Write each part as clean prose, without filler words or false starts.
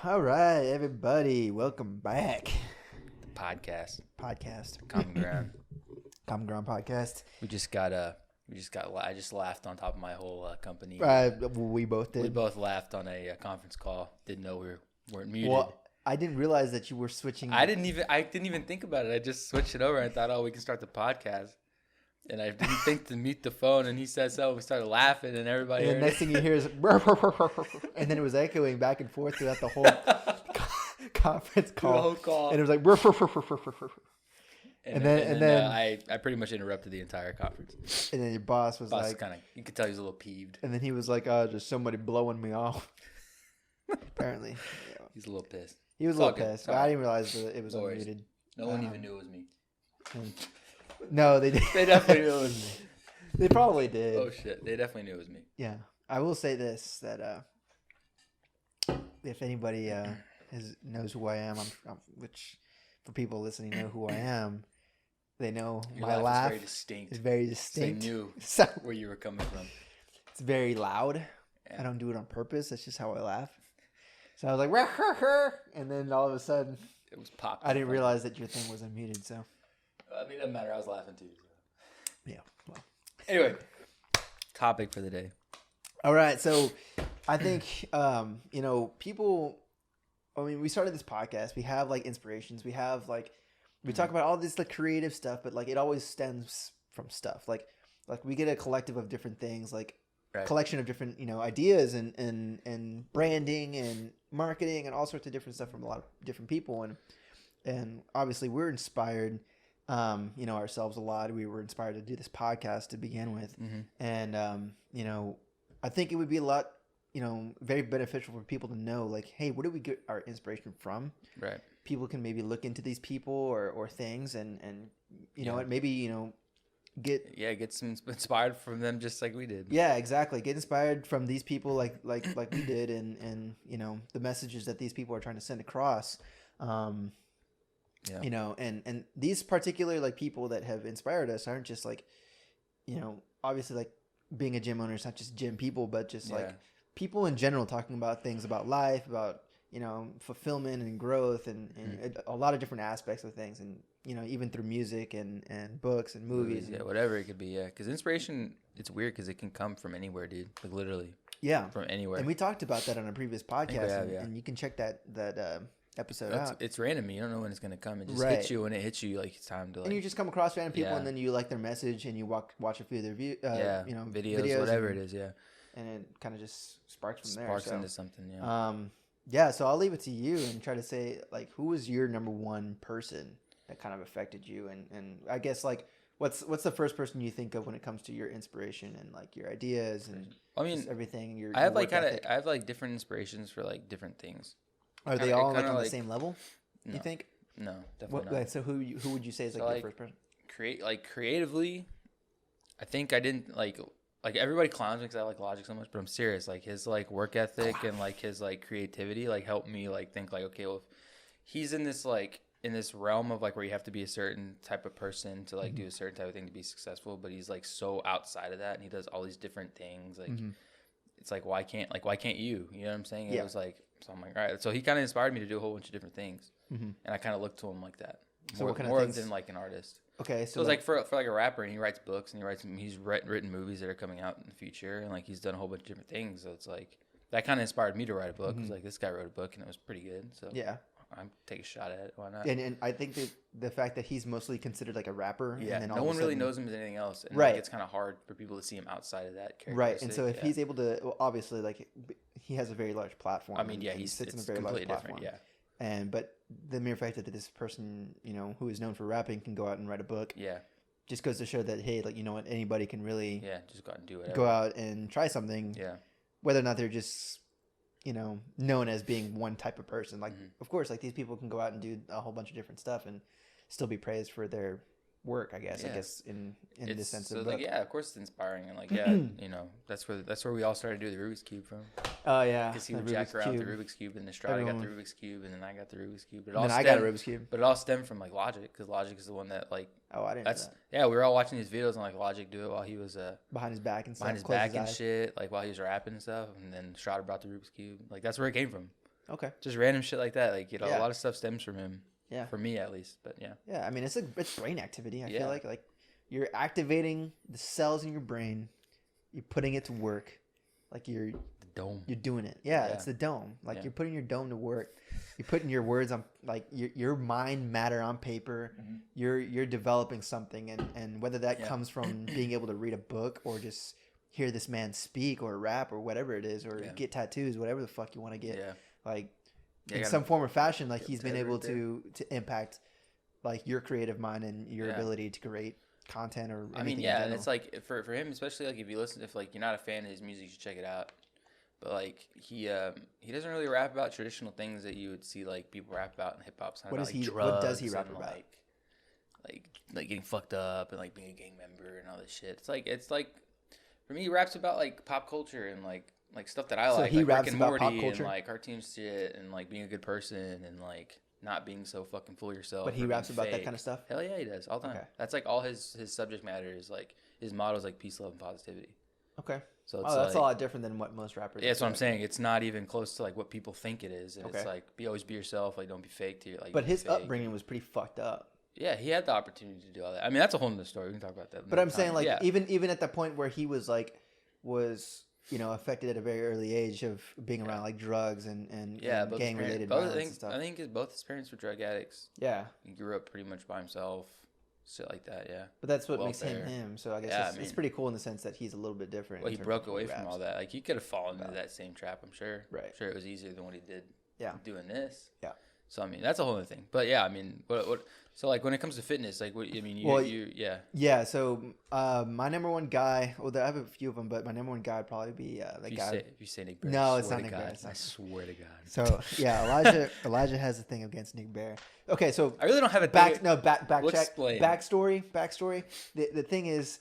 All right, everybody, welcome back. Podcast. Common Ground. Common Ground podcast. I just laughed on top of my whole company. We both did. We both laughed on a conference call. Didn't know weren't muted. Well, I didn't realize that you were switching. I didn't even think about it. I just switched it over. I thought, oh, we can start the podcast. And I didn't think to mute the phone, and he said so. We started laughing, and everybody. And the next thing you hear is, and then it was echoing back and forth throughout the whole conference call. The whole call. And it was like, and then I pretty much interrupted the entire conference. And then your boss was like, you could tell he was a little peeved. And then he was like, there's somebody blowing me off. Apparently, yeah. He's a little pissed. He was a little pissed. But I didn't realize that it was unmuted. No one even knew it was me. No, they did. They definitely knew it was me. They probably did. Oh shit! They definitely knew it was me. Yeah, I will say this: that if anybody knows who I am, which for people listening know who I am, they know Your my laugh is very distinct. It's very distinct. They knew So, where you were coming from. It's very loud. Yeah. I don't do it on purpose. That's just how I laugh. So I was like, and then all of a sudden, it was popped. I didn't realize that your thing was unmuted. So. I mean, it doesn't matter. I was laughing too. So. Yeah. Well. Anyway, topic for the day. All right. So I think, people, we started this podcast. We have like inspirations. We have we talk about all this like creative stuff, but like it always stems from stuff. Like we get a collective of different things, like collection of different, ideas and branding and marketing and all sorts of different stuff from a lot of different people. And obviously we're inspired ourselves a lot. We were inspired to do this podcast to begin with. Mm-hmm. And, I think it would be a lot, very beneficial for people to know, like, hey, where do we get our inspiration from? Right. People can maybe look into these people or things and maybe, get some inspired from them just like we did. Yeah, exactly. Get inspired from these people like we did and the messages that these people are trying to send across. Yeah. And these particular like people that have inspired us aren't just like, obviously like being a gym owner is not just gym people, but just like people in general talking about things about life, about, fulfillment and growth and a lot of different aspects of things. And, even through music and books and movies. Yeah, whatever it could be. Yeah. Because inspiration, it's weird because it can come from anywhere, dude. Like literally. Yeah. From anywhere. And we talked about that on a previous podcast. Yeah. And you can check that episode out. It's random. You don't know when it's gonna come. It just hits you when it hits you. Like it's time to. Like, and you just come across random people, and then you like their message, and you watch a few of their videos, whatever it is. Yeah. And it kind of just sparks from there. Sparks into something. Yeah. So I'll leave it to you and try to say like, who was your number one person that kind of affected you, and I guess like what's the first person you think of when it comes to your inspiration and like your ideas and everything. I have like different inspirations for like different things. Are they all like on the same level? No, you think? No, definitely not. So who would you say is like your first person? Creatively, I think I didn't like everybody clowns me because I like Logic so much, but I'm serious. Like his like work ethic and like his like creativity like helped me like think like, okay, well, if he's in this realm of like where you have to be a certain type of person to like do a certain type of thing to be successful, but he's like so outside of that and he does all these different things. Like it's like why can't you? You know what I'm saying? It was like. So I'm like, all right. So he kind of inspired me to do a whole bunch of different things, and I kind of looked to him like that. So what kind more of things? Than like an artist. Okay, so it's like for like a rapper, and he writes books, and he's written movies that are coming out in the future, and like he's done a whole bunch of different things. So it's like that kind of inspired me to write a book. Because like this guy wrote a book, and it was pretty good. So yeah, I'm take a shot at it. Why not? And I think that the fact that he's mostly considered like a rapper, yeah, and then no one really knows him as anything else, and right, like, it's kind of hard for people to see him outside of that character. Right, and so if he's able to, well, obviously, like he has a very large platform. I mean, yeah, he sits in a very large platform. Yeah, but the mere fact that this person, who is known for rapping, can go out and write a book, just goes to show that hey, like what, anybody can really, just go out and do it. Go out and try something, whether or not they're just known as being one type of person. Like, of course, like these people can go out and do a whole bunch of different stuff and still be praised for their work, I guess. In the sense of like, of course it's inspiring, and like that's where we all started to do the Rubik's Cube from. Oh yeah, because he would jack around the Rubik's Cube, and then Strada got the Rubik's Cube, and then I got the Rubik's Cube. But I got a Rubik's Cube, but it all stemmed from like Logic, because Logic is the one that like. Oh, I didn't know that. Yeah, we were all watching these videos on like Logic do it while he was behind his back and stuff. Behind his back and shit, like while he was rapping and stuff, and then Strada brought the Rubik's Cube. Like that's where it came from. Okay. Just random shit like that. Like, a Yeah. lot of stuff stems from him. Yeah. For me, at least. But yeah. Yeah. I mean, it's brain activity. I Yeah. feel like you're activating the cells in your brain. You're putting it to work. Like The dome. you're doing it. Yeah, Yeah. it's the dome. Like Yeah. you're putting your dome to work. You're putting your words on, like your mind matter on paper. Mhm. You're developing something, and whether that Yeah. comes from being able to read a book or just hear this man speak or rap or whatever it is, or Yeah. get tattoos, whatever the fuck you want to get. Yeah. Like Yeah, in gotta- some form or fashion, like get he's been that able right there. to impact like your creative mind and your Yeah. ability to create content or anything. I mean, in yeah, and general. it's like for him, especially like if you listen, if like you're not a fan of his music, you should check it out. But like he doesn't really rap about traditional things that you would see like people rap about in hip hop. What does he rap about? Like getting fucked up and like being a gang member and all this shit. It's like for me, he raps about like pop culture and like stuff that I So like. he like raps Rick and about Morty pop culture? and like cartoon shit and like being a good person and like not being so fucking full of yourself. But he or raps being about that fake. kind of stuff. Hell yeah, he does all the time. Okay. That's like all his subject matter is like his motto is like peace, love, and positivity. Okay. So it's That's like, a lot different than what most rappers. yeah, that's what I'm say. saying. It's not even close to like what people think it is. And Okay. It's like always be yourself. Like don't be fake to your like. But be his fake. upbringing was pretty fucked up. Yeah, he had the opportunity to do all that. I mean, that's a whole nother story. We can talk about that. But I'm saying like yeah. even at the point where he was affected at a very early age of being around like drugs and yeah, both his gang related parents- violence and stuff. I think both his parents were drug addicts. Yeah, He grew up pretty much by himself, shit like that. Yeah. but that's what makes him Welfare. him. So I guess Yeah, it's pretty cool in the sense that he's a little bit different. Well, in he terms broke of who away he from raps. all that. Like he could have fallen into About. that same trap. I'm sure. Right. I'm sure it was easier than what he did. Yeah. Doing this. Yeah. So I mean, that's a whole other thing. But yeah, I mean, what? So like when it comes to fitness, like what I mean, yeah. Yeah, so my number one guy. Well, I have a few of them, but my number one guy would probably be the guy. If you say Nick Bear, No, I it's swear not to Nick Bear, God, it's not. I swear to God. So yeah, Elijah has a thing against Nick Bear. Okay, so I really don't have a back thing- back We'll check explain. backstory. The thing is,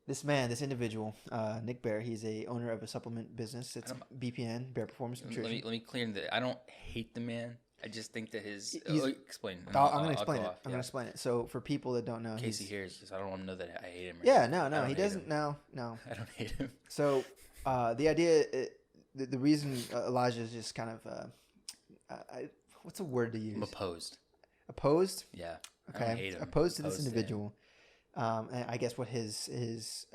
this individual, Nick Bear, he's a owner of a supplement business. It's BPN, Bear Performance Nutrition. Let me clear that I don't hate the man. I just think that his explain. I'm going to explain it. I'm going to explain it. So for people that don't know, In case he hears this, I don't want him to know that I hate him. Yeah, I no, don't he hate doesn't. him. No. I don't hate him. So the idea, the reason Elijah is just kind of, what's a word to use? I'm opposed. Opposed. Yeah. I Okay. don't hate him. Opposed to this Opposed to him. individual. And I guess what his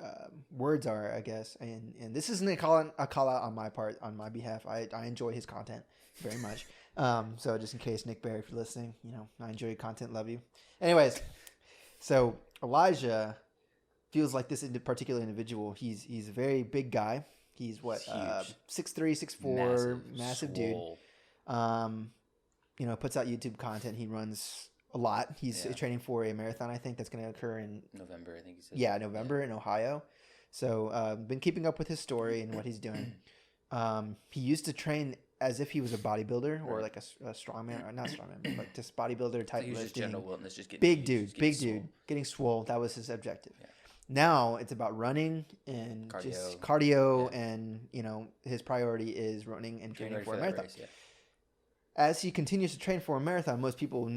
words are, I guess, and this isn't a call out on my part, on my behalf. I enjoy his content very much. So just in case, Nick Barry, if you're listening, I enjoy your content, love you. Anyways, so Elijah feels like this particular individual. He's a very big guy. He's what, Huge. 6'3", 6'4", massive dude. swole. Puts out YouTube content. He runs a lot. He's training for a marathon, I think, that's going to occur in November, I think he said. Yeah, November in Ohio. So been keeping up with his story and what he's doing. He used to train as if he was a bodybuilder or like a strongman, or not strongman, but like just bodybuilder I type think he was just lifting. general wellness, just getting Big huge, dude, just getting big dude, swole. getting swole. That was his objective. Yeah. Now it's about running and just cardio, and his priority is running and Getting training ready for a that marathon. race, yeah. As he continues to train for a marathon, most people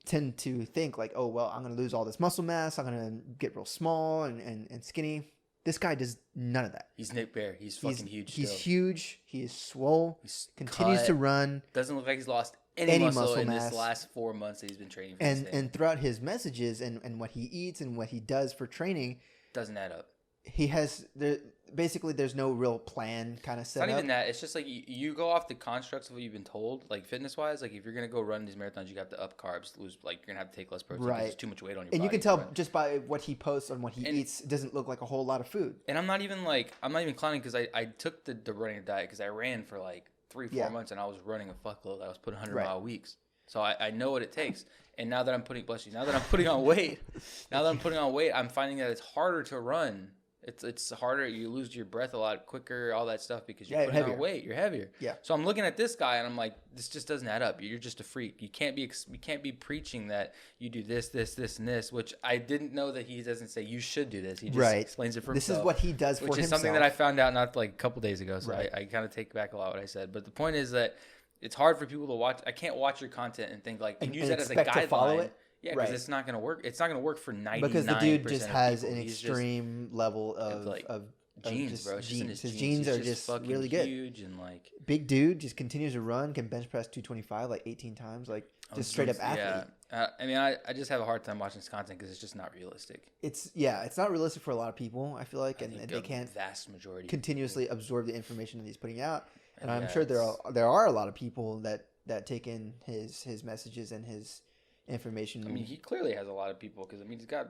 tend to think like, oh, well, I'm going to lose all this muscle mass. I'm going to get real small and skinny. This guy does none of that. He's Nick Bear. He's fucking huge. He's still. huge. He is swole. He's Continues cut. to run. Doesn't look like he's lost Any any muscle muscle in mass. this last 4 months that he's been training for this thing. And throughout his messages and what he eats and what he does for training, Doesn't add up. he has basically there's no real plan kind of It's set not up. even that. It's just like you go off the constructs of what you've been told, like fitness wise. Like if you're gonna go run these marathons, you got to up carbs, lose. Like you're gonna have to take less protein. 'Cause Right. There's too much weight on your And body. you can tell right? just by what he posts on what he And- eats, it doesn't look like a whole lot of food. And I'm not even clowning because I took the running diet because I ran for like 3-4 months and I was running a fuckload. I was putting 100-mile weeks, so I know what it takes. And now that I'm putting on weight, I'm finding that it's harder to run. It's harder. You lose your breath a lot quicker, all that stuff because you're putting on weight. You're heavier. Yeah. So I'm looking at this guy and I'm like, this just doesn't add up. You're just a freak. You can't be preaching that you do this, and this, which I didn't know that he doesn't say you should do this. He just explains it for This himself. is what he does for himself. Which is something that I found out not like a couple days ago. So Right. I kind of take back a lot what I said. But the point is that it's hard for people to watch. I can't watch your content and think like and use that as a expect to follow guideline. it. Yeah, because Right. it's not going to work. It's not going to work for 99% because the dude just has of an people. He's just- extreme level of, of Genes, bro. It's just in genes. his His genes. genes He's are just fucking really good. huge and like Big dude, just continues to run, can bench press 225 like 18 times, like just straight up athlete. Yeah. I mean, I just have a hard time watching this content because it's just not realistic. It's not realistic for a lot of people, I feel like, and they can't vast majority continuously absorb the information that he's putting out. And I'm yeah, sure there are a lot of people that take in his messages and his information. I mean, he clearly has a lot of people because I mean, he's got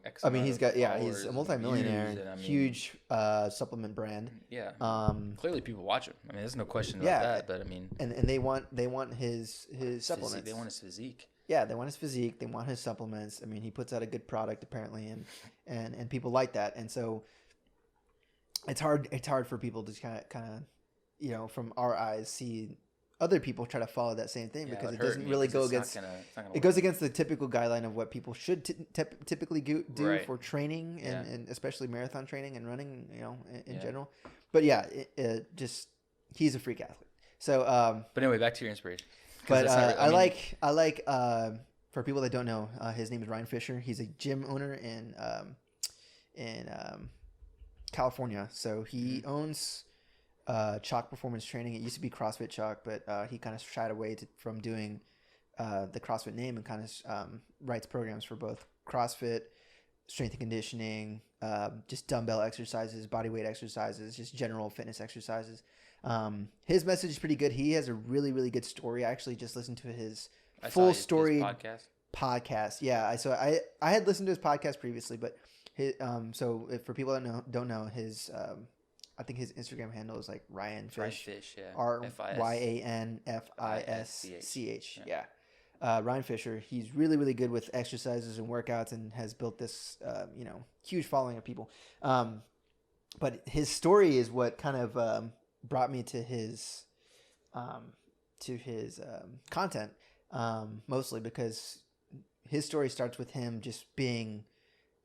X. I mean, he's got followers he's a and multimillionaire, views, and, I mean, huge supplement brand. Yeah. Clearly, people watch him. I mean, there's no question about that. But I mean, and they want his supplements. They want his physique. Yeah, they want his physique. They want his supplements. I mean, he puts out a good product apparently, and people like that. And so it's hard for people to kind of from our eyes see other people try to follow that same thing because it doesn't really go against it goes against the typical guideline of what people should typically do for training and especially marathon training and running in general. But yeah, just he's a freak athlete. So but anyway, back to your inspiration. But I like for people that don't know, his name is Ryan Fisher. He's a gym owner in California. So he owns Chalk Performance Training. It used to be CrossFit Chalk, but he kind of shied away from doing the CrossFit name and kind of writes programs for both CrossFit, strength and conditioning, just dumbbell exercises, body weight exercises, just general fitness exercises. His message is pretty good. He has a really, really good story. I actually just listened to his full story podcast. Yeah. I had listened to his podcast previously, but so if for people that don't know his, I think his Instagram handle is like Ryan Fish, RyanFisch. Yeah. Ryan Fisher. He's really, really good with exercises and workouts and has built this, huge following of people. But his story is what kind of, brought me to his content, mostly because his story starts with him just being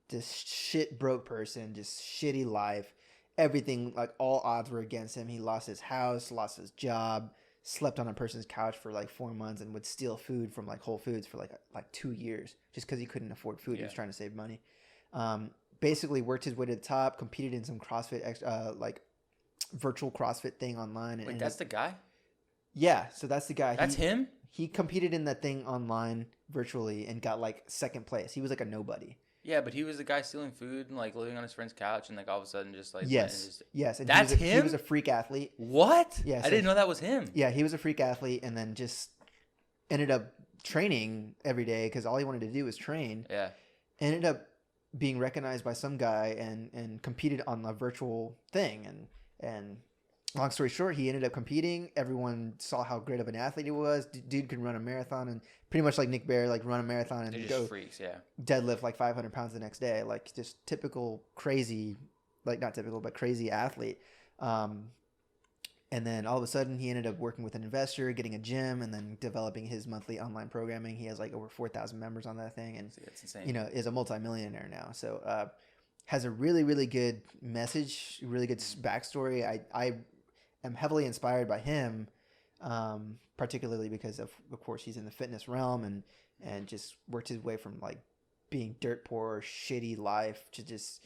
this shit broke person, just shitty life. Everything, like all odds were against him. He lost his house, lost his job, slept on a person's couch for like 4 months, and would steal food from like Whole Foods for like 2 years just because he couldn't afford food. He was trying to save money. Basically worked his way to the top, competed in some CrossFit virtual CrossFit thing online. Wait, that's the guy? Yeah, so that's the guy. That's him? He competed in that thing online virtually and got like second place. He was like a nobody. Yeah, but he was the guy stealing food and like living on his friend's couch and like all of a sudden just like yes. And that's him. He was a freak athlete. What? Yeah, I didn't know that was him. Yeah, he was a freak athlete and then just ended up training every day because all he wanted to do was train. Yeah. Ended up being recognized by some guy and competed on a virtual thing and long story short, he ended up competing. Everyone saw how great of an athlete he was. Dude could run a marathon and pretty much like Nick Bear, like run a marathon and go freaks, yeah. Deadlift like 500 pounds the next day. Like just typical crazy, like not typical, but crazy athlete. And then all of a sudden he ended up working with an investor, getting a gym, and then developing his monthly online programming. He has like over 4,000 members on that thing. And, that's insane. Is a multimillionaire now. So, has a really, really good message, really good backstory. I am heavily inspired by him, particularly because of course he's in the fitness realm and just worked his way from like being dirt poor, shitty life to just,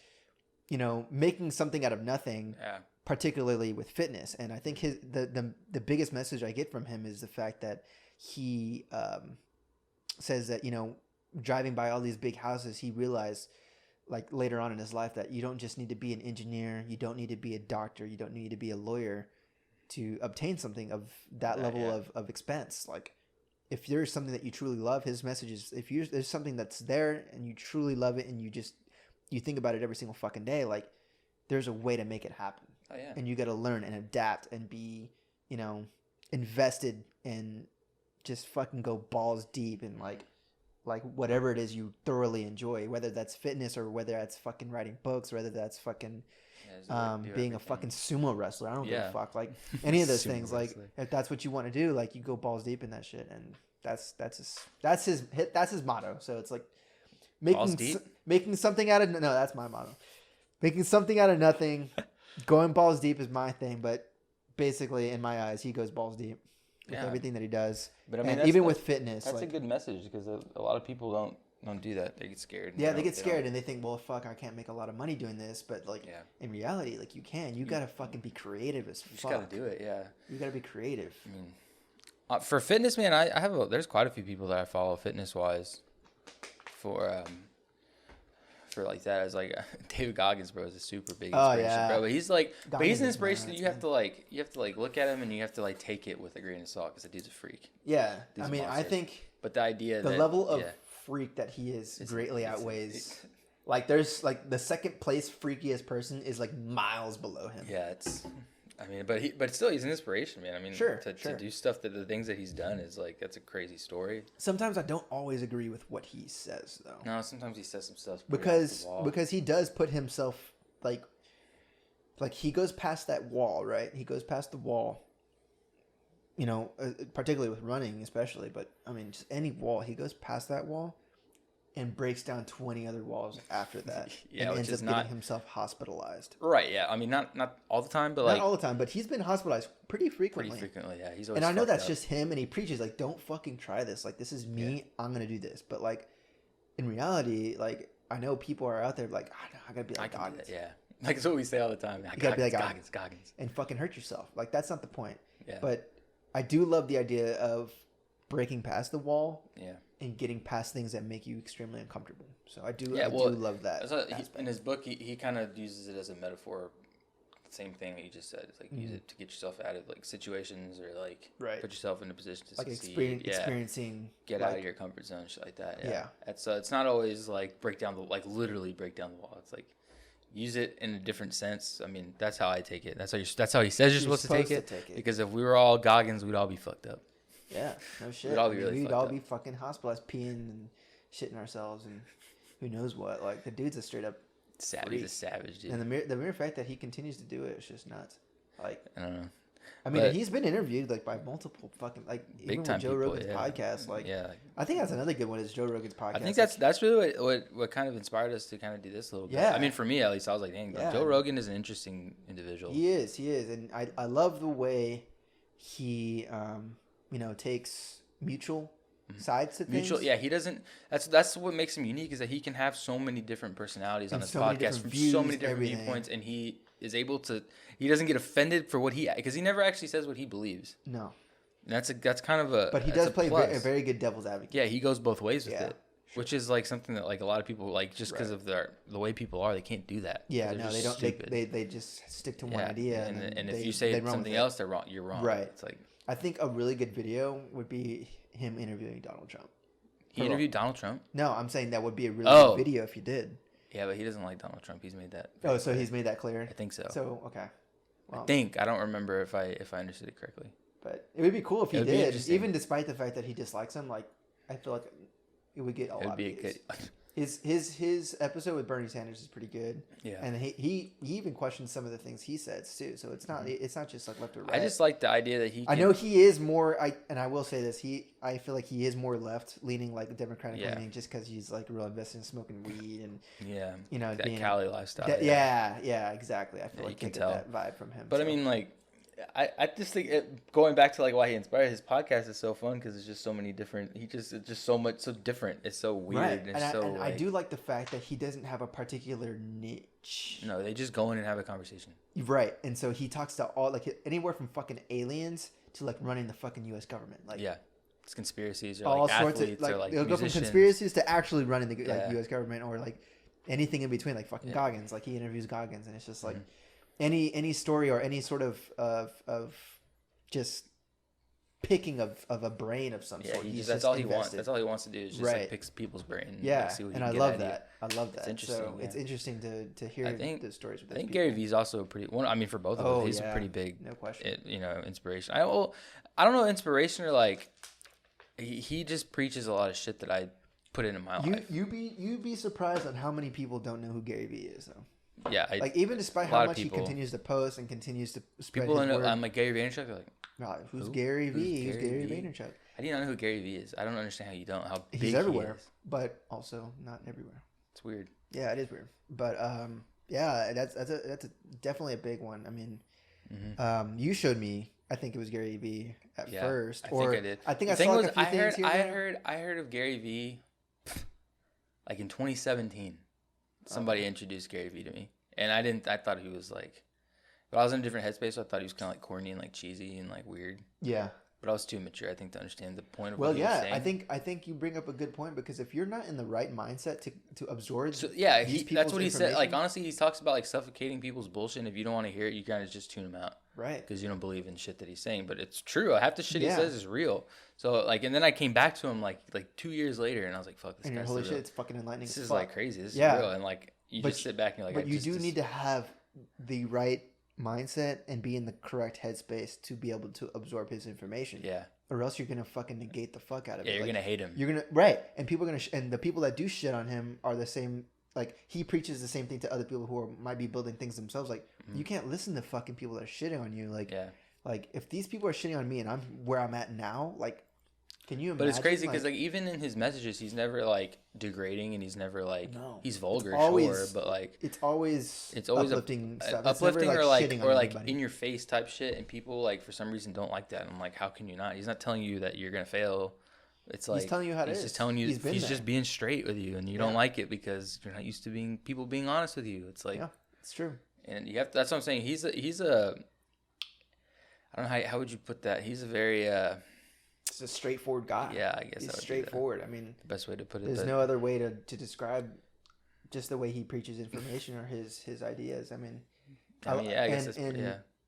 making something out of nothing, particularly with fitness. And I think the biggest message I get from him is the fact that he says that, driving by all these big houses, he realized like later on in his life that you don't just need to be an engineer, you don't need to be a doctor, you don't need to be a lawyer to obtain something of that level of expense. Like if there's something that you truly love, his message is there's something that's there and you truly love it and you think about it every single fucking day, like there's a way to make it happen. Oh, yeah. And you got to learn and adapt and be, invested and just fucking go balls deep in like whatever it is you thoroughly enjoy, whether that's fitness or whether that's fucking writing books, whether that's fucking being a fucking sumo wrestler. I don't give a fuck. Like any of those things. Like if that's what you want to do, like you go balls deep in that shit, and that's his motto. So it's like making something out of that's my motto. Making something out of nothing, going balls deep is my thing. But basically, in my eyes, he goes balls deep with everything that he does. But I mean, even with fitness, that's a good message because a lot of people don't do that. They get scared. Yeah, they get scared and they think, well, fuck, I can't make a lot of money doing this. But like, in reality, like you can. You gotta fucking be creative as fuck. You just gotta do it. Yeah. You gotta be creative. I mean, for fitness, man, I have there's quite a few people that I follow fitness wise. For like that, as like David Goggins, bro, is a super big inspiration, bro. But he's like, he's an inspiration that you have to like look at him and you have to like take it with a grain of salt because the dude's a freak. Yeah, I mean, I think. But the idea the level of freak that he is greatly outweighs. Like, there's like the second place freakiest person is like miles below him. Yeah, it's. I mean, but still, he's an inspiration, man. I mean, to do stuff that the things that he's done is like that's a crazy story. Sometimes I don't always agree with what he says, though. No, sometimes he says some stuff because he does put himself like he goes past that wall, right? He goes past the wall. You know, particularly with running, especially, but I mean, just any wall, he goes past that wall and breaks down 20 other walls after that. Yeah, and ends up getting himself hospitalized. Right, yeah. I mean, not all the time, but like... Not all the time, but he's been hospitalized pretty frequently. Yeah. He's always and I know that's just him, and he preaches, like, don't fucking try this. Like, this is me. Yeah. I'm going to do this. But, like, in reality, like, I know people are out there like, I got to be like Goggins. Yeah. Like, it's what we say all the time. You got to be like Goggins. And fucking hurt yourself. Like, that's not the point. Yeah. But I do love the idea of breaking past the wall. Yeah. And getting past things that make you extremely uncomfortable. So I do love that. In his book, he kind of uses it as a metaphor. Same thing that you just said. It's like use it to get yourself out of like situations or like put yourself in a position to succeed. Experiencing. Get out of your comfort zone, shit like that. Yeah. It's not always like literally break down the wall. It's like use it in a different sense. I mean, that's how I take it. That's how he says you're supposed to take it. Because if we were all Goggins, we'd all be fucked up. Yeah, no shit. We'd all be fucking hospitalized, peeing and shitting ourselves, and who knows what. Like, the dude's a straight up savage. He's a savage, dude. And the mere fact that he continues to do it is just nuts. Like, I don't know. I mean, he's been interviewed like by multiple fucking like big even time with Joe Rogan's podcast. Like, I think that's another good one is Joe Rogan's podcast. I think that's really what kind of inspired us to kind of do this a little bit. Yeah. I mean, for me at least, I was like, dang, Joe Rogan is an interesting individual. He is, and I love the way he takes mutual sides to things. He doesn't. That's what makes him unique is that he can have so many different personalities on this podcast from so many different viewpoints, and he is able to. He doesn't get offended for what because he never actually says what he believes. No, and that's kind of a. But he does play a very good devil's advocate. Yeah, he goes both ways with it. Sure. Which is like something that like a lot of people like just because of the way people are, they can't do that. Yeah, no, they don't. They just stick to one idea, and if you say something else, they're wrong. You're wrong. Right. It's like. I think a really good video would be him interviewing Donald Trump. He interviewed Donald Trump? No, I'm saying that would be a really good video if you did. Yeah, but he doesn't like Donald Trump. He's made that. So he's made that clear? I think so. So, okay. Well, I don't remember if I understood it correctly. But it would be cool if he did. Even despite the fact that he dislikes him, like, I feel like it would get a lot of views. His episode with Bernie Sanders is pretty good. Yeah, and he even questions some of the things he says too. So it's not just like left or right. I just like the idea that I know he is more. I will say this. I feel like he is more left leaning, like Democratic leaning, just because he's like real invested in smoking weed and that Cali lifestyle. Exactly. I feel like you can tell that vibe from him. But I mean, like. I just think going back to like why he inspired his podcast is so fun because it's just so many different. It's just so different. It's so weird. Right. And I do like the fact that he doesn't have a particular niche. No, they just go in and have a conversation. Right, and so he talks to all like anywhere from fucking aliens to like running the fucking U.S. government. Like it's conspiracies or all like sorts athletes of like or like they'll musicians. go from conspiracies to actually running the U.S. government or like anything in between. Like fucking Goggins. Like he interviews Goggins, and it's just like. Any story or any sort of just picking of a brain of some sort. That's all he wants. That's all he wants to do is just like pick people's brain. Yeah, see what and I love that. I love that. It's interesting. So it's interesting to hear the stories. With I think Gary Vee's also a pretty one. I mean, for both of us, he's a pretty big, no question. Inspiration. I don't know, inspiration or like he just preaches a lot of shit that I put into my life. You'd be surprised at how many people don't know who Gary Vee is though. Yeah, even despite how much he continues to post and continues to spread his word. I'm like Gary Vaynerchuk. Like, who's Gary Vee? Who's Gary Vaynerchuk? How do you not know who Gary Vee is? I don't understand how you don't. How big he's everywhere, he is. But also not everywhere. It's weird. Yeah, it is weird. But that's definitely a big one. I mean, you showed me. I think it was Gary Vee at first. I think I did. I think I saw like a few things here. I heard of Gary Vee. like in 2017, somebody introduced Gary Vee to me, and I thought he was like, but I was in a different headspace, so I thought he was kind of like corny and like cheesy and like weird. Yeah. But I was too immature, I think, to understand the point of Well, what he was saying. I think you bring up a good point, because if you're not in the right mindset to absorb, so yeah, that's what he said. Like, honestly, he talks about like suffocating people's bullshit. And if you don't want to hear it, you kind of just tune him out, right? Because you don't believe in shit that he's saying. But it's true. Half the shit he says is real. So like, and then I came back to him like 2 years later, and I was like, "Fuck, this guy's holy real. shit, it's fucking enlightening. This is like crazy. This is real." And like, you just sit back and you're like, but you do need to have the right mindset and be in the correct headspace to be able to absorb his information. Yeah. Or else you're gonna fucking negate the fuck out of it. Yeah, you're gonna hate him. You're gonna right, and people are gonna and the people that do shit on him are the same. Like, he preaches the same thing to other people who might be building things themselves. Like, you can't listen to fucking people that are shitting on you. Like, like if these people are shitting on me and I'm where I'm at now, like, can you imagine? But it's crazy because like even in his messages, he's never like degrading, and he's never like he's vulgar, sure, but like it's always uplifting stuff. Uplifting, never, like, or like in your face type shit, and people like for some reason don't like that. And I'm like, how can you not? He's not telling you that you're gonna fail. It's like he's telling you how it is. He's just telling you he's just being straight with you, and you don't like it because you're not used to people being honest with you. It's like it's true, and you have that's what I'm saying. He's a I don't know how would you put that. He's a very He's a straightforward guy. Yeah, I guess he's straightforward. I mean, the best way to put it. There's no other way to describe just the way he preaches information or his ideas. I mean, I guess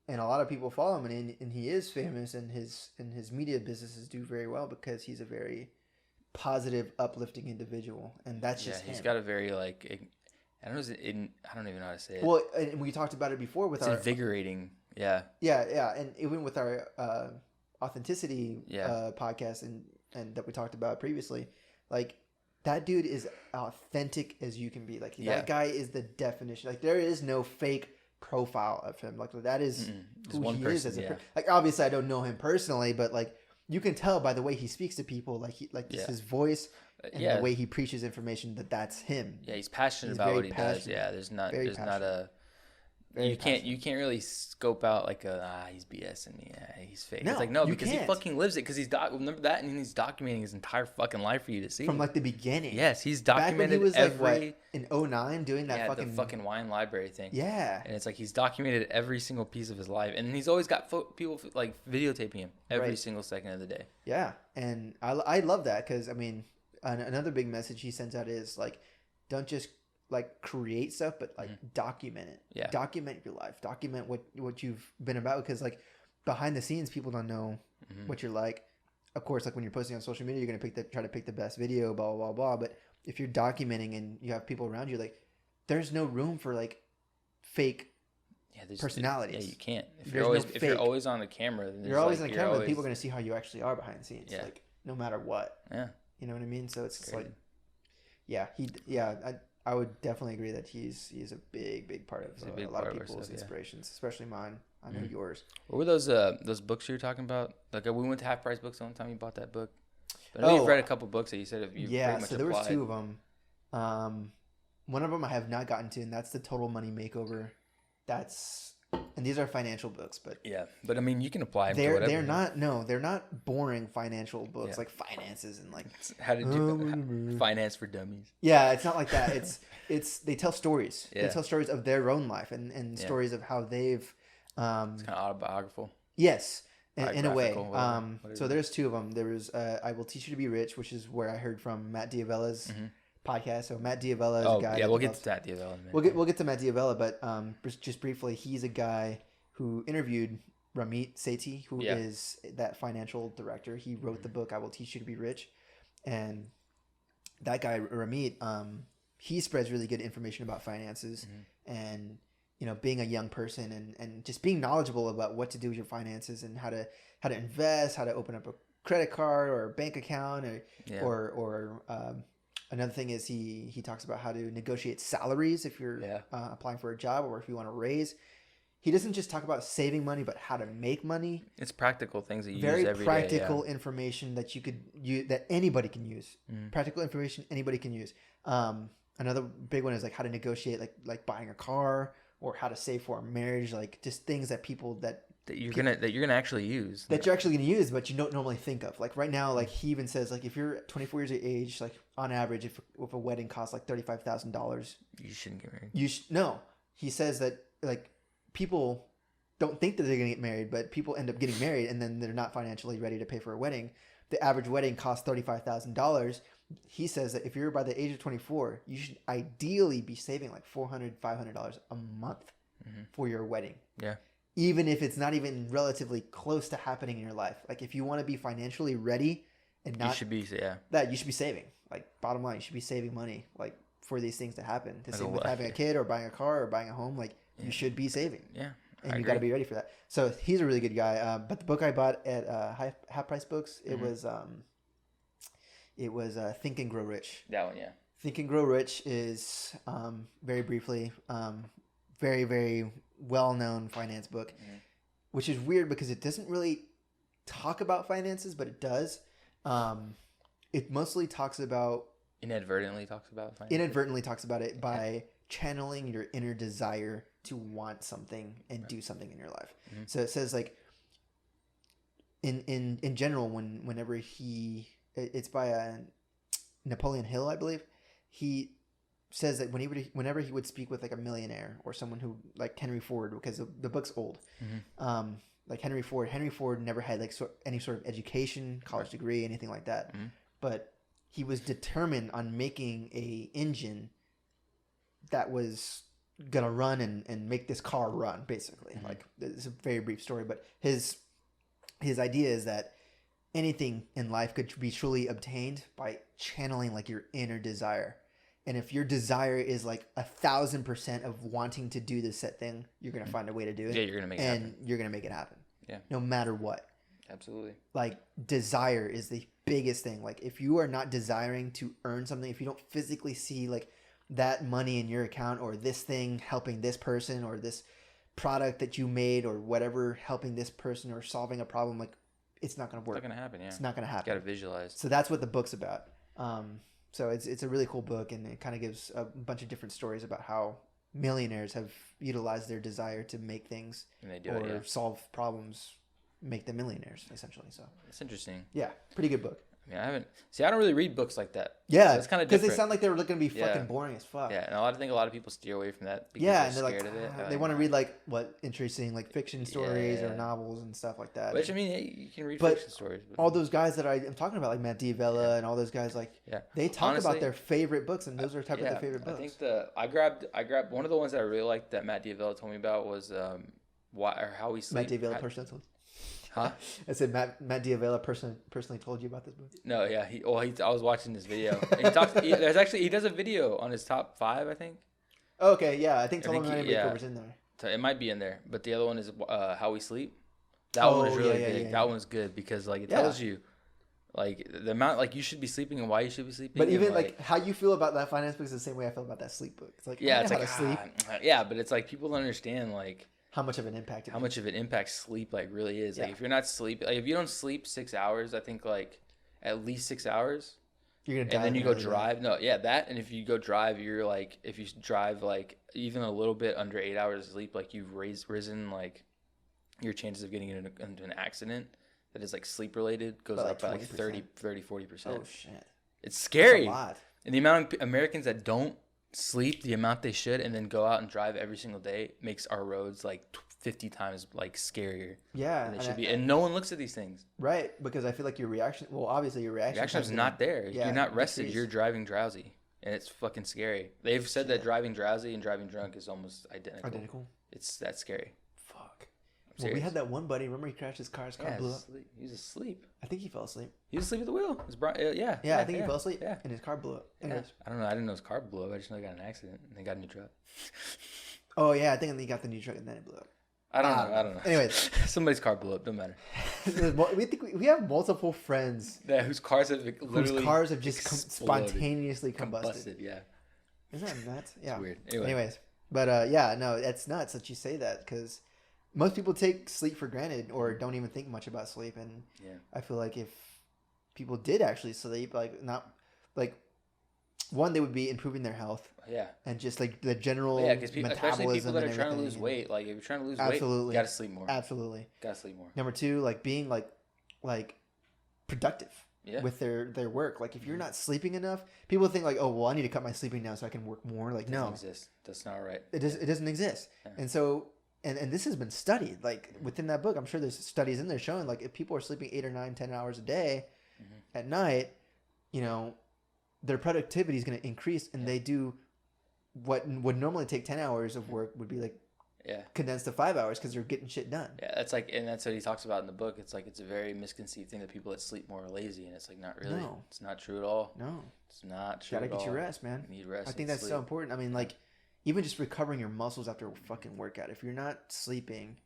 and a lot of people follow him, and he is famous, and his media businesses do very well because he's a very positive, uplifting individual, and that's just him. He's got a very like I don't even know how to say it. Well, and we talked about it before with our invigorating. Yeah, and even with our authenticity podcast and that we talked about previously, like, that dude is authentic as you can be. Like, that guy is the definition. Like, there is no fake profile of him. Like, that is who he is as a like, obviously I don't know him personally, but like, you can tell by the way he speaks to people, like his voice and the way he preaches information, that's him. Yeah, he's passionate about what he does. Yeah, there's not a you can't really scope out like he's BSing me. Yeah, he's fake. No, it's like, no, because he fucking lives it. Because remember that, and he's documenting his entire fucking life for you to see from like the beginning. Yes, he's documented in 2009 doing that the fucking wine library thing. Yeah, and it's like he's documented every single piece of his life, and he's always got people like videotaping him every single second of the day. Yeah, and I love that, because I mean, another big message he sends out is like, don't just like create stuff, but like document it. Yeah, document your life, document what you've been about, because like behind the scenes people don't know what you're like. Of course, like when you're posting on social media, you're gonna try to pick the best video, blah blah blah blah. But if you're documenting and you have people around you, like, there's no room for like fake personalities. Yeah, you can't. If you're always on the camera, then you're always on the camera. People are gonna see how you actually are behind the scenes. Yeah. Like, no matter what. Yeah. You know what I mean? So it's like, I would definitely agree that he's a big part of a lot of people's inspirations, especially mine. I know yours. What were those books you were talking about? Like, we went to Half Price Books the one time you bought that book. But I know you've read a couple books that you said you pretty much so there was two of them. One of them I have not gotten to, and that's the Total Money Makeover. And these are financial books, but I mean, you can apply them to whatever. They're not boring financial books like finances and like how to do finance for dummies. Yeah, it's not like that. It's they tell stories. They tell stories of their own life and stories of how they've. It's kind of autobiographical. Yes, in a way. So there's two of them. There was I Will Teach You to Be Rich, which is where I heard from Matt D'Avella's podcast. So Matt D'Avella is a guy. Yeah, we'll get to Matt D'Avella. We'll get to Matt D'Avella, but just briefly, he's a guy who interviewed Ramit Sethi, who is that financial director. He wrote the book I Will Teach You to Be Rich, and that guy Ramit, he spreads really good information about finances and being a young person and just being knowledgeable about what to do with your finances and how to invest, how to open up a credit card or a bank account or another thing is he talks about how to negotiate salaries if you're applying for a job or if you want to raise. He doesn't just talk about saving money, but how to make money. It's practical things that you use every day. Very practical information that that anybody can use. Practical information anybody can use. Another big one is like how to negotiate like buying a car or how to save for a marriage, like just things that people that that you're gonna actually use. That you're actually going to use, but you don't normally think of. Like right now, like he even says, like if you're 24 years of age, like on average, if a wedding costs like $35,000, you shouldn't get married. No. He says that like people don't think that they're going to get married, but people end up getting married and then they're not financially ready to pay for a wedding. The average wedding costs $35,000. He says that if you're by the age of 24, you should ideally be saving like $400, $500 a month for your wedding. Yeah. Even if it's not even relatively close to happening in your life. Like if you want to be financially ready and not... You should be, you should be saving. Like bottom line, you should be saving money like for these things to happen. The same with having a kid or buying a car or buying a home. Like you should be saving. Yeah. And you got to be ready for that. So he's a really good guy. But the book I bought at Half Price Books, it was Think and Grow Rich. That one, yeah. Think and Grow Rich is very briefly, very, very well-known finance book, which is weird because it doesn't really talk about finances, but it does. It mostly talks about... Inadvertently talks about it by channeling your inner desire to want something and do something in your life. So it says like in general, whenever it's by Napoleon Hill, I believe, he says that whenever he would speak with like a millionaire or someone who like Henry Ford, because the book's old, like Henry Ford never had like any sort of education, college degree, anything like that, but he was determined on making a engine that was gonna run and make this car run, basically. Like it's a very brief story, but his idea is that anything in life could be truly obtained by channeling like your inner desire. And if your desire is like 1,000% of wanting to do this set thing, you're gonna find a way to do it. Yeah, you're gonna make it happen. And you're gonna make it happen. Yeah. No matter what. Absolutely. Like desire is the biggest thing. Like if you are not desiring to earn something, if you don't physically see like that money in your account or this thing helping this person or this product that you made or whatever helping this person or solving a problem, like it's not going to work. It's not going to happen. Yeah. It's not going to happen. You got to visualize. So that's what the book's about. So it's a really cool book, and it kind of gives a bunch of different stories about how millionaires have utilized their desire to make things and they do or solve problems, make them millionaires essentially. So it's interesting. Yeah, pretty good book. I mean, I don't really read books like that. Yeah, so it's kind of because they sound like they're going to be fucking boring as fuck. Yeah, and I think a lot of people steer away from that because they're scared like, of it. They want to read like interesting like fiction stories or novels and stuff like that. Which I mean, you can read fiction stories. But all those guys that I'm talking about, like Matt D'Avella and all those guys, like they talk about their favorite books, and those are type of their favorite books. I think I grabbed one of the ones that I really liked that Matt D'Avella told me about was How We Sleep. Matt D'Avella personally. Huh? I said Matt D'Avella personally told you about this book. No, yeah, I was watching this video. He does a video on his top 5, I think. Okay, yeah, I think Total Night Makeover's in there. So it might be in there, but the other one is How We Sleep. That one is really big. That one's good because like it tells you like the amount like you should be sleeping and why you should be sleeping. But even like how you feel about that finance book is the same way I feel about that sleep book. It's like it's like sleep. Yeah, but it's like people don't understand like how much of an impact much of an impact sleep like really is. Like if you're not sleeping, like if you don't sleep 6 hours, I think like at least 6 hours, you're gonna die. And then you go drive. No, yeah, that. And if you go drive, you're like if you drive like even a little bit under 8 hours of sleep, like you've risen like your chances of getting into an accident that is like sleep related goes up by like 30, 40%. Oh shit. It's scary. That's a lot. And the amount of Americans that don't sleep the amount they should and then go out and drive every single day makes our roads like 50 times like scarier than they should be. And no one looks at these things. Right, because I feel like your reaction, well, obviously your reaction is not there. You're not rested. You're driving drowsy. And it's fucking scary. They've said that driving drowsy and driving drunk is almost identical. It's that scary. Fuck. Well, we had that one buddy. Remember he crashed his car? His car blew up. He was asleep. I think he fell asleep. He was asleep at the wheel. I think he fell asleep. Yeah. And his car blew up. Yeah. I don't know. I didn't know his car blew up. I just know he got in an accident and they got a new truck. Oh yeah, I think he got the new truck and then it blew up. I don't know. Anyways, somebody's car blew up. Don't matter. we have multiple friends whose cars have just spontaneously combusted. Yeah. Isn't that nuts? Yeah. It's weird. Anyways, but it's nuts that you say that because most people take sleep for granted or don't even think much about sleep, and I feel like if people did actually sleep, like not like one, they would be improving their health Yeah. and just like the general Because especially people that are trying to lose and weight. Like if you're trying to lose weight, absolutely, you got to sleep more. absolutely, Got to sleep more. Number two, like being like productive Yeah. with their work. Like if you're not sleeping enough, people think like, oh well, I need to cut my sleeping now so I can work more. Like Doesn't no, exist. That's not right. it doesn't exist. Yeah. And so and this has been studied. Like within that book, I'm sure there's studies in there showing like if people are sleeping 8 or 9, 10 hours a day at night, you know, their productivity is going to increase, and they do what would normally take 10 hours of work would be like condensed to 5 hours because they're getting shit done. Yeah, that's like, and that's what he talks about in the book. It's like it's a very misconceived thing that people that sleep more are lazy, and it's like not really. No. It's not true at all. No, it's not true. Gotta get your rest, man. You need rest. I think that's so important. I mean, like even just recovering your muscles after a fucking workout. If you're not sleeping,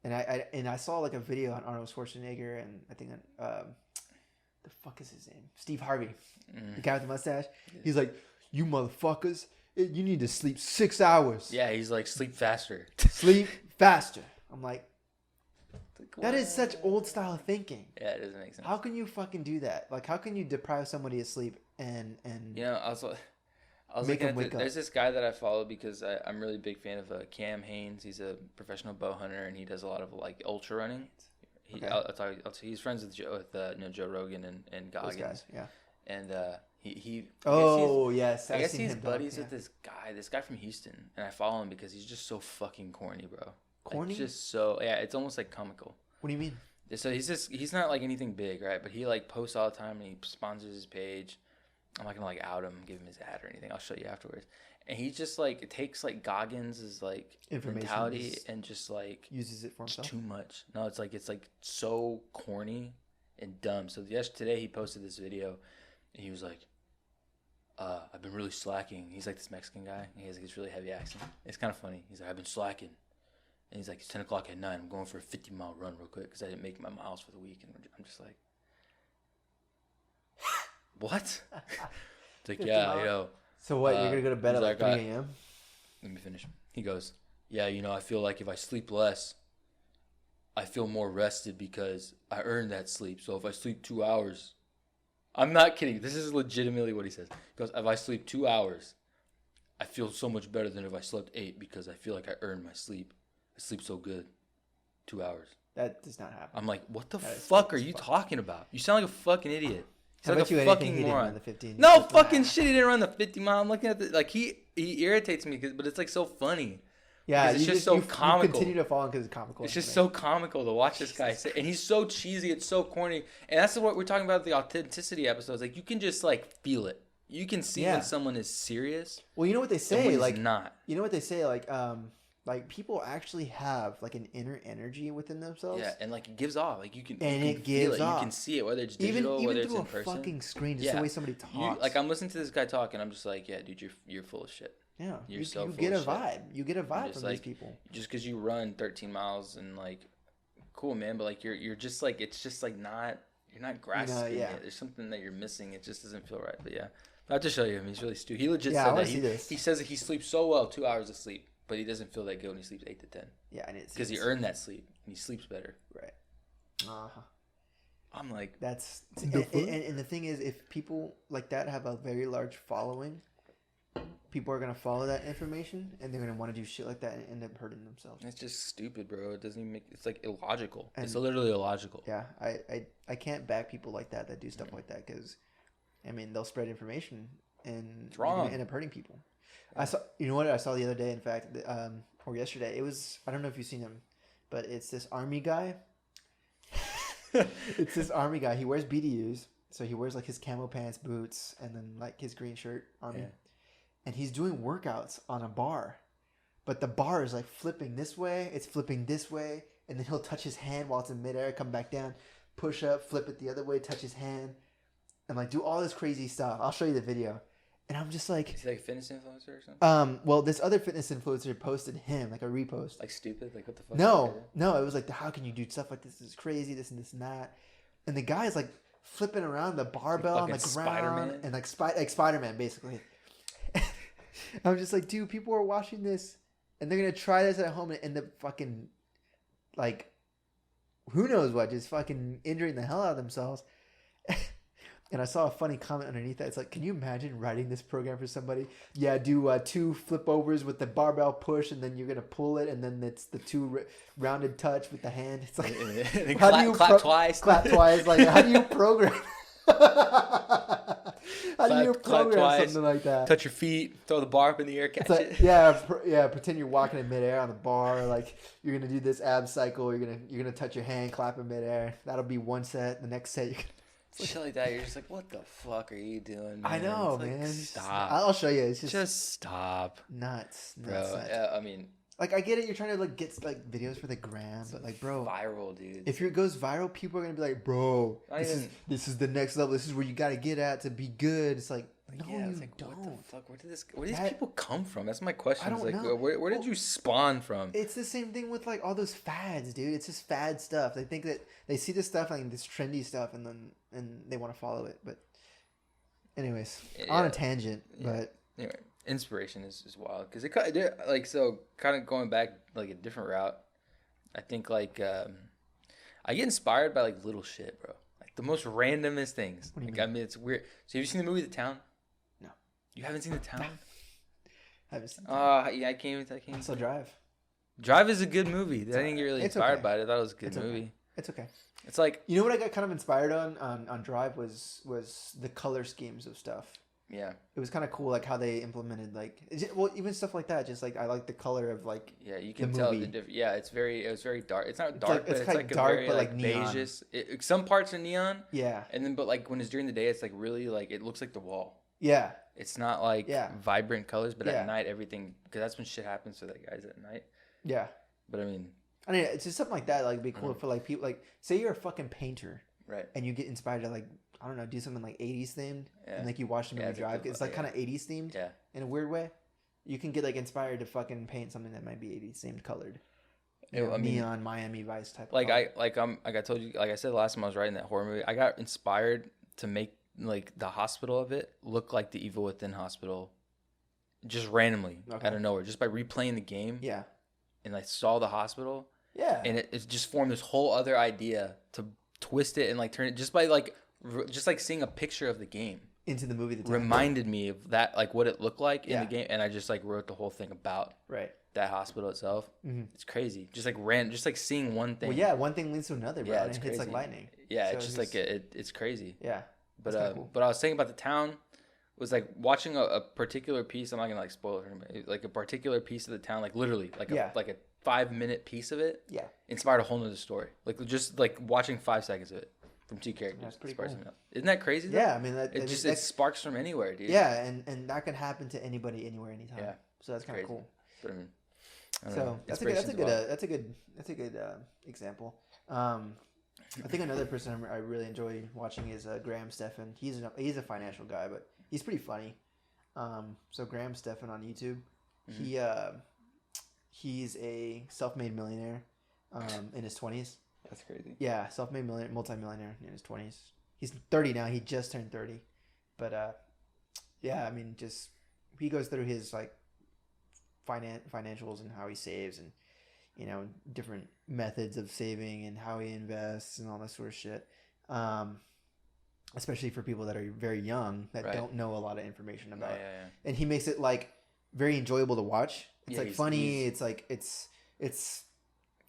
and I saw like a video on Arnold Schwarzenegger, and I think the fuck is his name? Steve Harvey, the guy with the mustache. He's like, you motherfuckers, you need to sleep 6 hours. Yeah, he's like, sleep faster. Sleep faster. I'm like, that is such old style thinking. Yeah, it doesn't make sense. How can you fucking do that? Like, how can you deprive somebody of sleep and you know, I was make looking them at there's this guy that I follow because I'm really a big fan of Cam Hanes. He's a professional bow hunter, and he does a lot of like ultra running. I'll tell you, he's friends with Joe Rogan and Goggins. Those guys, yeah. And he yes, I guess he's buddies with this guy from Houston, and I follow him because he's just so fucking corny, bro. Corny? Like, just so it's almost like comical. What do you mean? So he's not like anything big, right? But he like posts all the time, and he sponsors his page. I'm not gonna like out him, give him his ad or anything. I'll show you afterwards. And he just like takes like Goggins' like mentality and just like uses it for himself. Too much. No, it's like so corny and dumb. So today he posted this video, and he was like, "I've been really slacking." He's like this Mexican guy. And he has like this really heavy accent. It's kind of funny. He's like, "I've been slacking," and he's like, "It's 10 o'clock at night. I'm going for a 50-mile run real quick because I didn't make my miles for the week." And I'm just like, "What?" It's like, yeah, you know. So what? You're gonna go to bed at like 3 a.m. Let me finish. He goes, "Yeah, you know, I feel like if I sleep less, I feel more rested because I earned that sleep. So if I sleep 2 hours, I'm not kidding. This is legitimately what he says. He goes, if I sleep 2 hours, I feel so much better than if I slept 8 because I feel like I earned my sleep. I sleep so good. 2 hours." That does not happen. I'm like, what the fuck are you talking about? You sound like a fucking idiot. I bet you anything he didn't run the 15. No fucking shit. He didn't run the 50 mile. I'm looking at the like he irritates me but it's like so funny. Yeah, it's just so comical. You continue to follow him because it's comical. It's just so comical to watch this guy say, and he's so cheesy. It's so corny, and that's what we're talking about the authenticity episodes. Like you can just like feel it. You can see when someone is serious. Well, you know what they say, like not. You know what they say, like people actually have like an inner energy within themselves. Yeah, and like it gives off. Like you can gives feel it. off. You can see it, whether it's digital, even whether it's through in person. a fucking screen, just the way somebody talks. Like I'm listening to this guy talk, and I'm just like, yeah, dude, you're full of shit. Yeah, you get a vibe. You get a vibe from these people. Just because you run 13 miles and like, cool, man, but like you're just like it's just like not you're not grasping it. There's something that you're missing. It just doesn't feel right. But yeah, I'll just show you him. He's really stupid. He legit said that. He says that he sleeps so well, 2 hours of sleep, but he doesn't feel that good when he sleeps 8 to 10. Yeah, and it's because he earned that sleep and he sleeps better. Right. I'm like that's and the thing is, if people like that have a very large following, people are going to follow that information and they're going to want to do shit like that and end up hurting themselves. It's just stupid, bro. It doesn't even make it's like illogical. It's literally illogical. Yeah, I can't back people like that do stuff like that because, I mean, they'll spread information and it's wrong. End up hurting people. I saw, you know what I saw the other day, in fact, or yesterday. It was, I don't know if you've seen him, but it's this army guy. It's this army guy. He wears BDUs, so he wears like his camo pants, boots, and then like his green shirt, army. Yeah. And he's doing workouts on a bar, but the bar is like flipping this way, it's flipping this way, and then he'll touch his hand while it's in midair, come back down, push up, flip it the other way, touch his hand, and like do all this crazy stuff. I'll show you the video. And I'm just like... Is he like a fitness influencer or something? Well, this other fitness influencer posted him, like a repost. Like stupid? Like what the fuck? No, it was like, how can you do stuff like this? This is crazy, this and that. And the guy is like flipping around the barbell on the ground. Spider-Man? And like Spider-Man, basically. I'm just like, dude, people are watching this and they're going to try this at home and end up fucking, like, who knows what, just fucking injuring the hell out of themselves. And I saw a funny comment underneath that. It's like, can you imagine writing this program for somebody? Yeah, do 2 flip overs with the barbell push, and then you're gonna pull it, and then it's the 2 rounded touch with the hand. It's like, how do you clap twice? Clap twice. Like, how do you program? How do you program something like that? Touch your feet, throw the bar up in the air, catch like, it. Yeah. Pretend you're walking in midair on the bar. Like you're gonna do this ab cycle. You're gonna touch your hand, clap in midair. That'll be one set. The next set, Shit like that. You're just like, what the fuck are you doing, man? I know, it's like, man. Stop. I'll show you. It's just stop, nuts, bro. Nuts. I mean. Like, I get it. You're trying to, like, get, like, videos for the gram. But, like, bro. Viral, dude. If it goes viral, people are going to be like, bro, this is the next level. This is where you got to get at to be good. It's like, no, yeah, you like, don't. What the fuck? Where did these people come from? That's my question. I don't like, know. Where did you spawn from? It's the same thing with, like, all those fads, dude. It's just fad stuff. They think that they see this stuff, like, this trendy stuff, and they want to follow it. But, anyways, on a tangent. Yeah. But, anyway. Inspiration is wild because it like so kind of going back like a different route. I think like I get inspired by like little shit, bro. Like the most randomest things. What do you mean? I mean, it's weird. So have you seen the movie The Town? No. You haven't seen The Town? I haven't seen yeah, I can't. I saw Drive. Drive is a good movie. I didn't get really inspired by it. I thought it was a good movie. Okay. It's okay. It's like, you know what I got kind of inspired on Drive was the color schemes of stuff. Yeah, it was kind of cool, like how they implemented, like, even stuff like that. Just like I like the color of like yeah, you can tell the difference. Yeah, it was very dark. It's not dark, it's but like it's like dark, a very but like neon. beige. Some parts are neon. Yeah, and then but like when it's during the day, it's like really like it looks like the wall. Yeah, it's not like vibrant colors, but at night everything, because that's when shit happens to that guys at night. Yeah, but I mean, it's just something like that. Like, it'd be cool for like people, like say you're a fucking painter, right? And you get inspired to like, I don't know, do something like 80s themed, and like you watch the movie Drive. It's like kind of 80s themed, in a weird way. You can get like inspired to fucking paint something that might be 80s themed, colored. I mean, neon Miami Vice type. Like I told you, like I said last time I was writing that horror movie, I got inspired to make like the hospital of it look like the Evil Within hospital, just randomly out of nowhere, just by replaying the game. Yeah, and I saw the hospital. Yeah, and it just formed this whole other idea to twist it and like turn it just by like seeing a picture of the game into the movie. Reminded me of that, like what it looked like in the game, and I just like wrote the whole thing about that hospital itself. Mm-hmm. It's crazy, just like seeing one thing. Well, yeah, one thing leads to another, bro. It's hits like lightning. Yeah, so it's just like it's crazy. Yeah, but cool. But I was thinking about The Town. Was like watching a particular piece. I'm not gonna like spoil it for anybody. Like a particular piece of The Town, like literally, like a 5-minute piece of it. Yeah, inspired a whole nother story. Like just like watching 5 seconds of it from 2 characters. That's pretty cool. Isn't that crazy? Though? Yeah, I mean it sparks from anywhere, dude. Yeah, and that can happen to anybody, anywhere, anytime. Yeah, so that's kind of cool. But I mean, that's a good example. I think another person I really enjoy watching is Graham Stephan. He's a financial guy, but he's pretty funny. So Graham Stephan on YouTube, he's a self-made millionaire in his 20s. That's crazy. Yeah, self-made multi-millionaire in his 20s. He's 30 now. He just turned 30. But yeah, I mean, just he goes through his like financials and how he saves and different methods of saving and how he invests and all that sort of shit. Especially for people that are very young that don't know a lot of information about it. And he makes it like very enjoyable to watch. It's like funny. It's like it's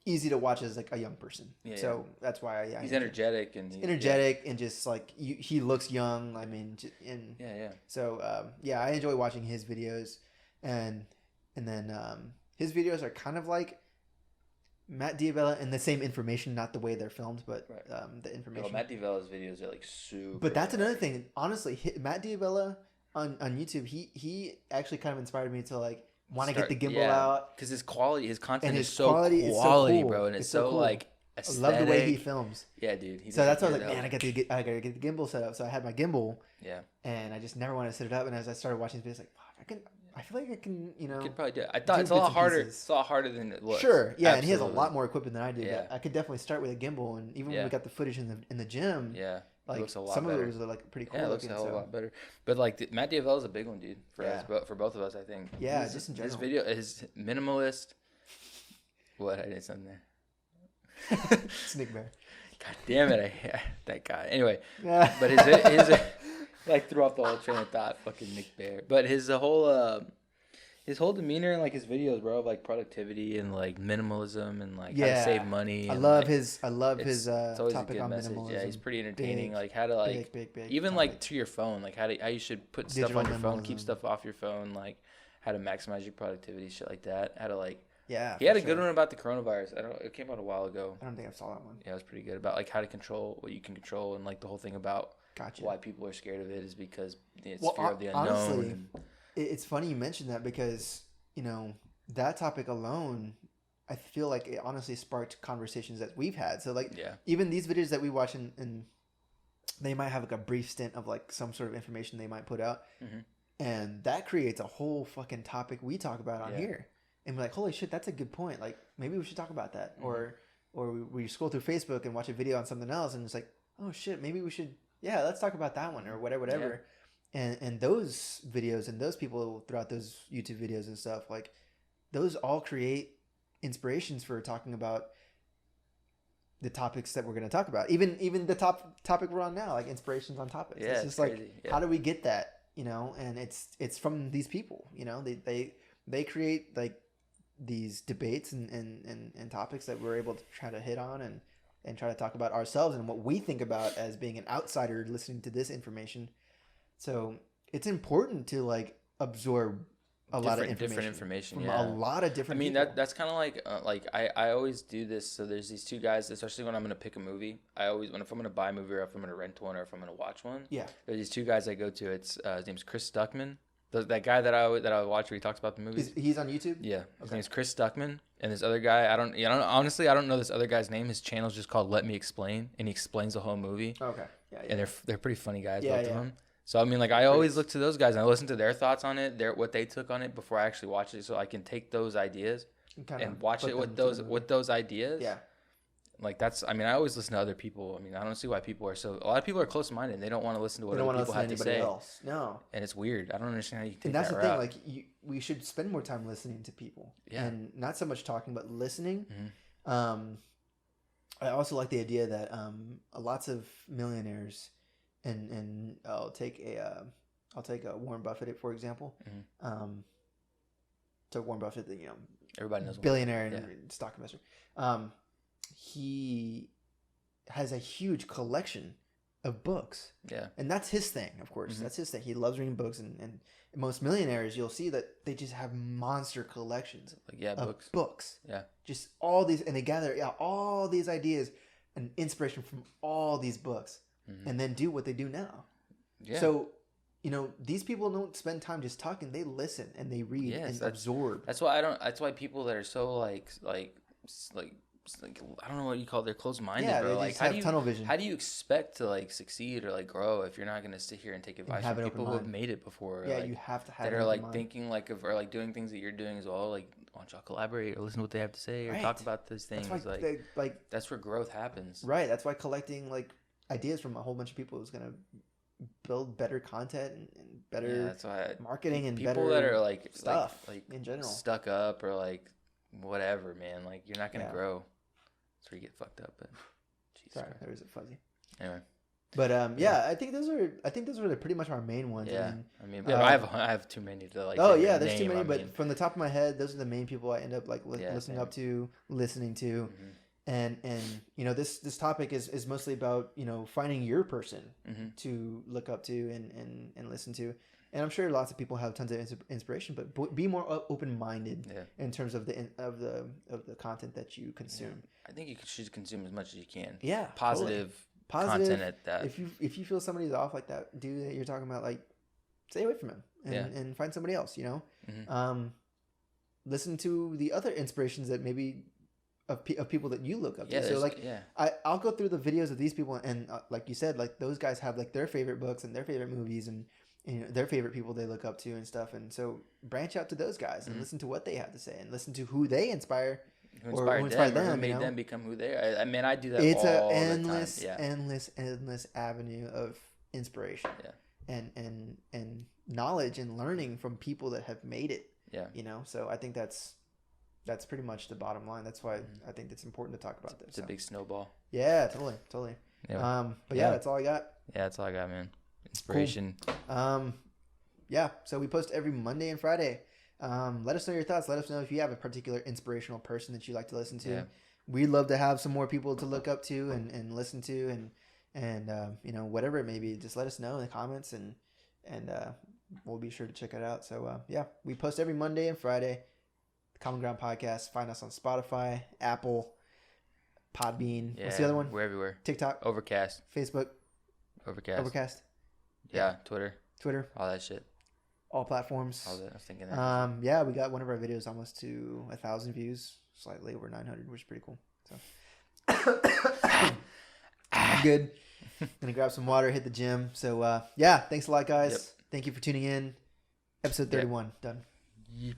easy to watch as like a young person. So that's why he's energetic and and just like he looks young. I mean, So I enjoy watching his videos, and then his videos are kind of like Matt Diabella and the same information, not the way they're filmed, but the information. Matt Diabella's videos are like super. But that's another thing. Honestly, Matt Diabella on YouTube, he actually kind of inspired me to like want to get the gimbal out because his content is so quality, bro, and it's so cool. Like aesthetic. I love the way he films. Yeah, dude. So that's why I was like, man, I gotta get the gimbal set up. So I had my gimbal. Yeah. And I just never wanted to set it up. And as I started watching his videos, like, fuck, I feel like I can, You could probably do it. I thought it's a lot harder. It's a lot harder than it looks. Sure. Yeah, and he has a lot more equipment than I do. Yeah. But I could definitely start with a gimbal, and even when we got the footage in the gym. Yeah. Like, looks a lot some better. of it was like pretty cool. Yeah, it looks a lot better. But like Matt Diabella's a big one, dude. For both of us, I think. Yeah, just in general. His video is minimalist. What, I did something there. Snake bear. God damn it! That guy. Anyway, but his Like threw off the whole train of thought. Fucking Nick Bear. But his whole demeanor in like his videos, bro, of like productivity and like minimalism and like how to save money. I and love like, his it's always a topic good on message. minimalism. Yeah, he's pretty entertaining. Big, like how to like big even topic. like to your phone, like how you should put Digital stuff on your phone, keep minimalism. stuff off your phone, like how to maximize your productivity, shit like that. How to like Yeah, he had a good one about the coronavirus. It came out a while ago. I don't think I saw that one. Yeah, it was pretty good about like how to control what you can control and like the whole thing about Gotcha. why people are scared of it is because it's fear of the unknown. Honestly, it's funny you mentioned that because you know that topic alone, I feel like it honestly sparked conversations that we've had. So like even these videos that we watch and they might have like a brief stint of like some sort of information they might put out, and that creates a whole fucking topic we talk about on here. And we're like, holy shit, that's a good point. Like maybe we should talk about that. Or we scroll through Facebook and watch a video on something else, and it's like, oh shit, maybe we should. Yeah, let's talk about that one or whatever. Yeah. And those videos and those people throughout those YouTube videos and stuff, like those all create inspirations for talking about the topics that we're going to talk about. Even the topic we're on now, like inspirations on topics. Yeah, it's just like, how do we get that? You know, and it's from these people. You know, they create like these debates and topics that we're able to try to hit on and try to talk about ourselves and what we think about as being an outsider listening to this information. So it's important to like absorb a lot of different information from a lot of different. I mean people. that's kind of like I always do this. So there's these two guys, especially when I'm gonna pick a movie. I always if I'm gonna buy a movie or if I'm gonna rent one or if I'm gonna watch one. Yeah. There's these two guys I go to. It's his name's Chris Stuckman. That guy that I watch where he talks about the movies. He's on YouTube. Yeah, his name's Chris Stuckman, and this other guy honestly I don't know this other guy's name. His channel's just called Let Me Explain, and he explains the whole movie. Okay, yeah. And they're pretty funny guys, both of them. So I mean, like I always look to those guys and I listen to their thoughts on it, what they took on it before I actually watch it, so I can take those ideas and watch it with those ideas. Yeah. Like that's, I mean, I always listen to other people. I mean, I don't see why people are a lot of people are close-minded. They don't want to listen to what other people have to say. Else. No. And it's weird. I don't understand how you take that route. And that's the thing. Like, we should spend more time listening to people. Yeah. And not so much talking, but listening. Mm-hmm. I also like the idea that lots of millionaires, and I'll take a Warren Buffett for example. Mm-hmm. So Warren Buffett, everybody knows billionaire and stock investor. He has a huge collection of books. Yeah. And that's his thing, of course. Mm-hmm. That's his thing. He loves reading books, and most millionaires, you'll see that they just have monster collections of books. Yeah. Just all these, and they gather all these ideas and inspiration from all these books, and then do what they do now. Yeah. So, these people don't spend time just talking. They listen and they read and absorb. That's why people that are so like I don't know what you call it. They're closed-minded, yeah, bro. They just have tunnel vision. How do you expect to like succeed or like grow if you're not going to sit here and take advice from people who have made it before? Yeah, like, you have to have that are like thinking like of or like doing things that you're doing as well. Like, why don't y'all collaborate or listen to what they have to say or talk about these things? That's why that's where growth happens. Right. That's why collecting like ideas from a whole bunch of people is going to build better content and better that's why marketing and people better that are like stuff like in general stuck up or like whatever, man. Like you're not going to grow. That's where you get fucked up. But sorry, there was a fuzzy. Anyway, but I think those are pretty much our main ones. Yeah, I mean, I have too many to like. Oh yeah, there's too many. But from the top of my head, those are the main people I end up like listening to. And this topic is mostly about finding your person to look up to and listen to. And I'm sure lots of people have tons of inspiration, but be more open-minded in terms of the content that you consume. Yeah. I think you should consume as much as you can. Yeah, positive content at that. If you feel somebody's off like that dude that you're talking about, like stay away from him and find somebody else. Listen to the other inspirations that maybe of people that you look up to. So like I'll go through the videos of these people and like you said, like those guys have like their favorite books and their favorite movies and their favorite people they look up to and stuff, and so branch out to those guys and listen to what they have to say and listen to who they inspire, who inspired them, who made them become who they are. I mean, I do that. It's all an the time. endless avenue of inspiration, and knowledge and learning from people that have made it. Yeah, So I think that's pretty much the bottom line. That's why I think it's important to talk about this. It's a big snowball. Yeah, totally. Yeah. But that's all I got. Yeah, that's all I got, man. inspiration. Cool. Yeah. So we post every Monday and Friday. Let us know your thoughts. Let us know if you have a particular inspirational person that you like to listen to. Yeah. We'd love to have some more people to look up to and listen to and whatever it may be. Just let us know in the comments and we'll be sure to check it out. So yeah, we post every Monday and Friday. The Common Ground Podcast. Find us on Spotify, Apple, Podbean. Yeah, what's the other one? We're everywhere. TikTok, Overcast. Facebook, Overcast. Yeah. Twitter. All that shit. All platforms. All that. I was thinking that. Yeah, we got one of our videos almost to 1,000 views, slightly over 900, which is pretty cool. So good. Gonna grab some water, hit the gym. So yeah, thanks a lot, guys. Yep. Thank you for tuning in. Episode 31 done. Yep.